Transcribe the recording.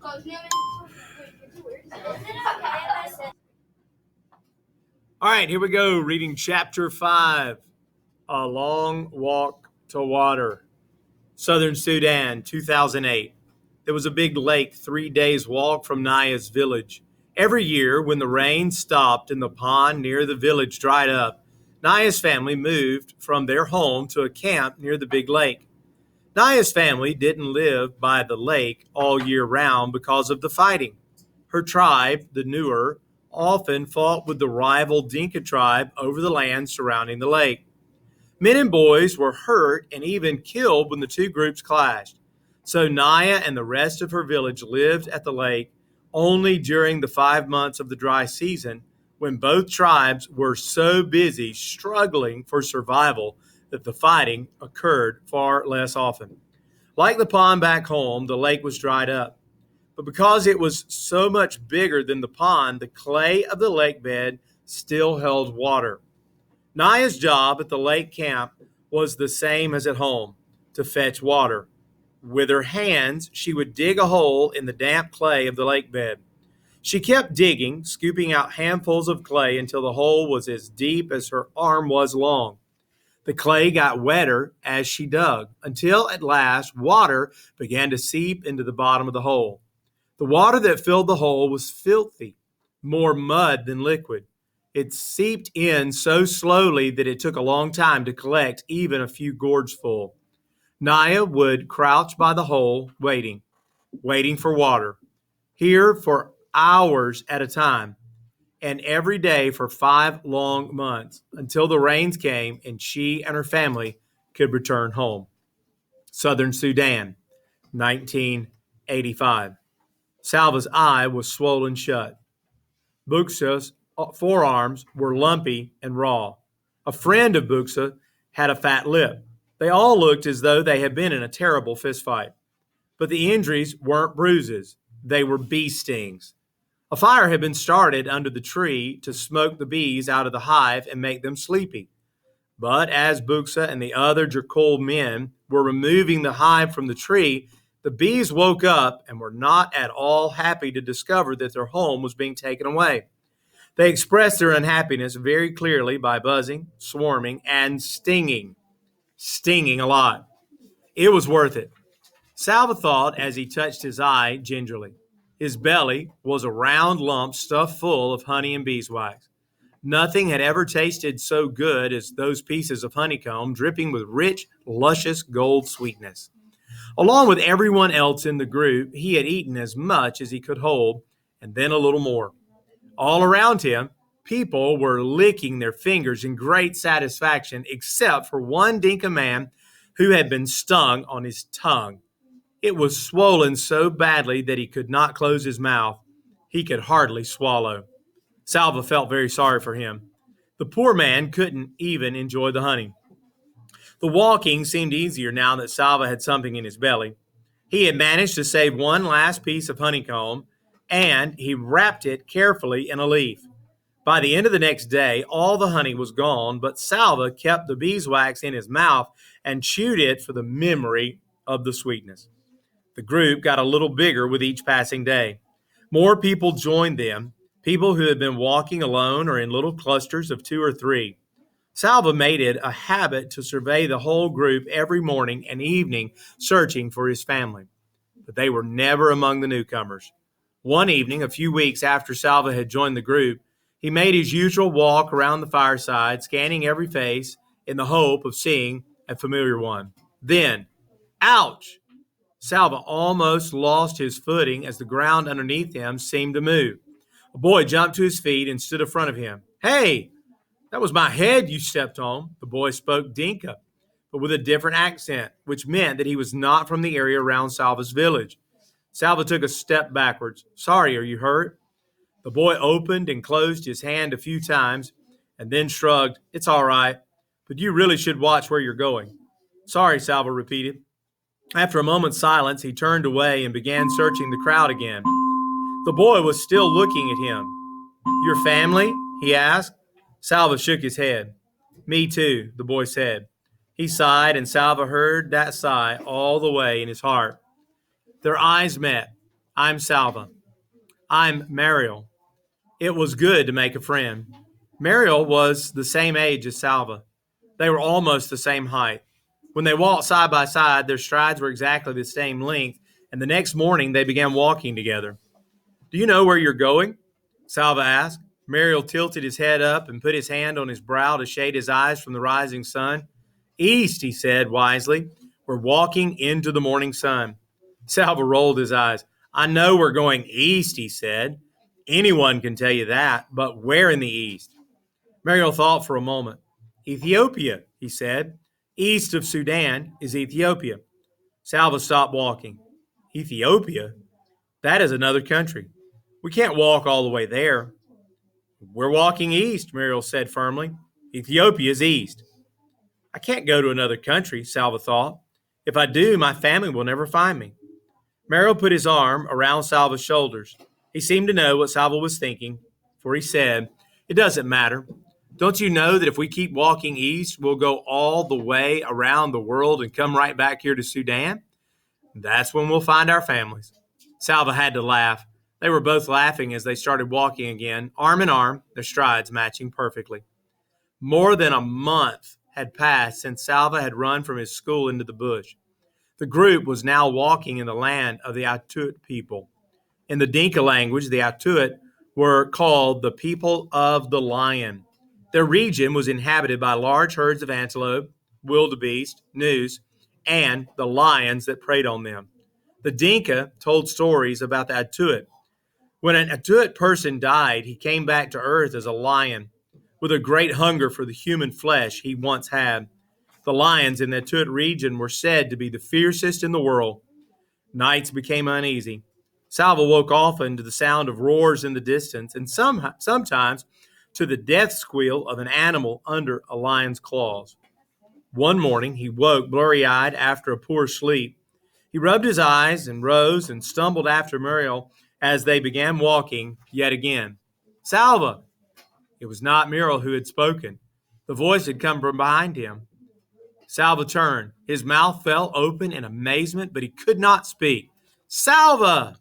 All right, here we go. Reading chapter 5, A Long Walk to Water. Southern Sudan, 2008. There was a big lake 3 days' walk from Naya's village. Every year, when the rain stopped and the pond near the village dried up, Naya's family moved from their home to a camp near the big lake. Naya's family didn't live by the lake all year round because of the fighting. Her tribe, the Nuer, often fought with the rival Dinka tribe over the land surrounding the lake. Men and boys were hurt and even killed when the two groups clashed. So Naya and the rest of her village lived at the lake only during the 5 months of the dry season, when both tribes were so busy struggling for survival that the fighting occurred far less often. Like the pond back home, the lake was dried up. But because it was so much bigger than the pond, the clay of the lake bed still held water. Naya's job at the lake camp was the same as at home, to fetch water. With her hands, she would dig a hole in the damp clay of the lake bed. She kept digging, scooping out handfuls of clay until the hole was as deep as her arm was long. The clay got wetter as she dug, until at last water began to seep into the bottom of the hole. The water that filled the hole was filthy, more mud than liquid. It seeped in so slowly that it took a long time to collect even a few gourds full. Naya would crouch by the hole, waiting for water, here for hours at a time, and every day for 5 long months, until the rains came and she and her family could return home. Southern Sudan, 1985. Salva's eye was swollen shut. Buxa's forearms were lumpy and raw. A friend of Buxa had a fat lip. They all looked as though they had been in a terrible fistfight. But the injuries weren't bruises. They were bee stings. A fire had been started under the tree to smoke the bees out of the hive and make them sleepy. But as Buxa and the other Jakul men were removing the hive from the tree, the bees woke up and were not at all happy to discover that their home was being taken away. They expressed their unhappiness very clearly by buzzing, swarming, and stinging. Stinging a lot. It was worth it. Salva thought as he touched his eye gingerly. His belly was a round lump stuffed full of honey and beeswax. Nothing had ever tasted so good as those pieces of honeycomb dripping with rich, luscious gold sweetness. Along with everyone else in the group, he had eaten as much as he could hold, and then a little more. All around him, people were licking their fingers in great satisfaction, except for one Dinka man who had been stung on his tongue. It was swollen so badly that he could not close his mouth. He could hardly swallow. Salva felt very sorry for him. The poor man couldn't even enjoy the honey. The walking seemed easier now that Salva had something in his belly. He had managed to save one last piece of honeycomb, and he wrapped it carefully in a leaf. By the end of the next day, all the honey was gone, but Salva kept the beeswax in his mouth and chewed it for the memory of the sweetness. The group got a little bigger with each passing day. More people joined them, people who had been walking alone or in little clusters of 2 or 3. Salva made it a habit to survey the whole group every morning and evening, searching for his family. But they were never among the newcomers. One evening, a few weeks after Salva had joined the group, he made his usual walk around the fireside, scanning every face in the hope of seeing a familiar one. Then, ouch! Salva almost lost his footing as the ground underneath him seemed to move. A boy jumped to his feet and stood in front of him. "Hey, that was my head you stepped on." The boy spoke Dinka, but with a different accent, which meant that he was not from the area around Salva's village. Salva took a step backwards. "Sorry, are you hurt?" The boy opened and closed his hand a few times and then shrugged. "It's all right, but you really should watch where you're going." "Sorry," Salva repeated. After a moment's silence, he turned away and began searching the crowd again. The boy was still looking at him. "Your family?" he asked. Salva shook his head. "Me too," the boy said. He sighed, and Salva heard that sigh all the way in his heart. Their eyes met. I'm Salva. I'm Mariel. It was good to make a friend. Mariel was the same age as Salva. They were almost the same height. When they walked side by side, their strides were exactly the same length, and the next morning they began walking together. Do you know where you're going? Salva asked. Mariel tilted his head up and put his hand on his brow to shade his eyes from the rising sun. East, he said wisely. We're walking into the morning sun. Salva rolled his eyes. I know we're going east, he said. Anyone can tell you that, but where in the east? Mariel thought for a moment. Ethiopia, he said. East of Sudan is Ethiopia. Salva stopped walking. Ethiopia? That is another country. We can't walk all the way there. We're walking east, Mariel said firmly. Ethiopia's east. I can't go to another country, Salva thought. If I do, my family will never find me. Mariel put his arm around Salva's shoulders. He seemed to know what Salva was thinking, for he said, It doesn't matter. Don't you know that if we keep walking east, we'll go all the way around the world and come right back here to Sudan? That's when we'll find our families. Salva had to laugh. They were both laughing as they started walking again, arm in arm, their strides matching perfectly. More than a month had passed since Salva had run from his school into the bush. The group was now walking in the land of the Atuit people. In the Dinka language, the Atuit were called the people of the lion. Their region was inhabited by large herds of antelope, wildebeest, gnus, and the lions that preyed on them. The Dinka told stories about the Atuit. When an Atuit person died, he came back to earth as a lion, with a great hunger for the human flesh he once had. The lions in the Atuit region were said to be the fiercest in the world. Nights became uneasy. Salva woke often to the sound of roars in the distance, and sometimes to the death squeal of an animal under a lion's claws. One morning he woke blurry-eyed after a poor sleep. He rubbed his eyes and rose and stumbled after Muriel as they began walking yet again. Salva! It was not Muriel who had spoken. The voice had come from behind him. Salva turned. His mouth fell open in amazement, but he could not speak. Salva!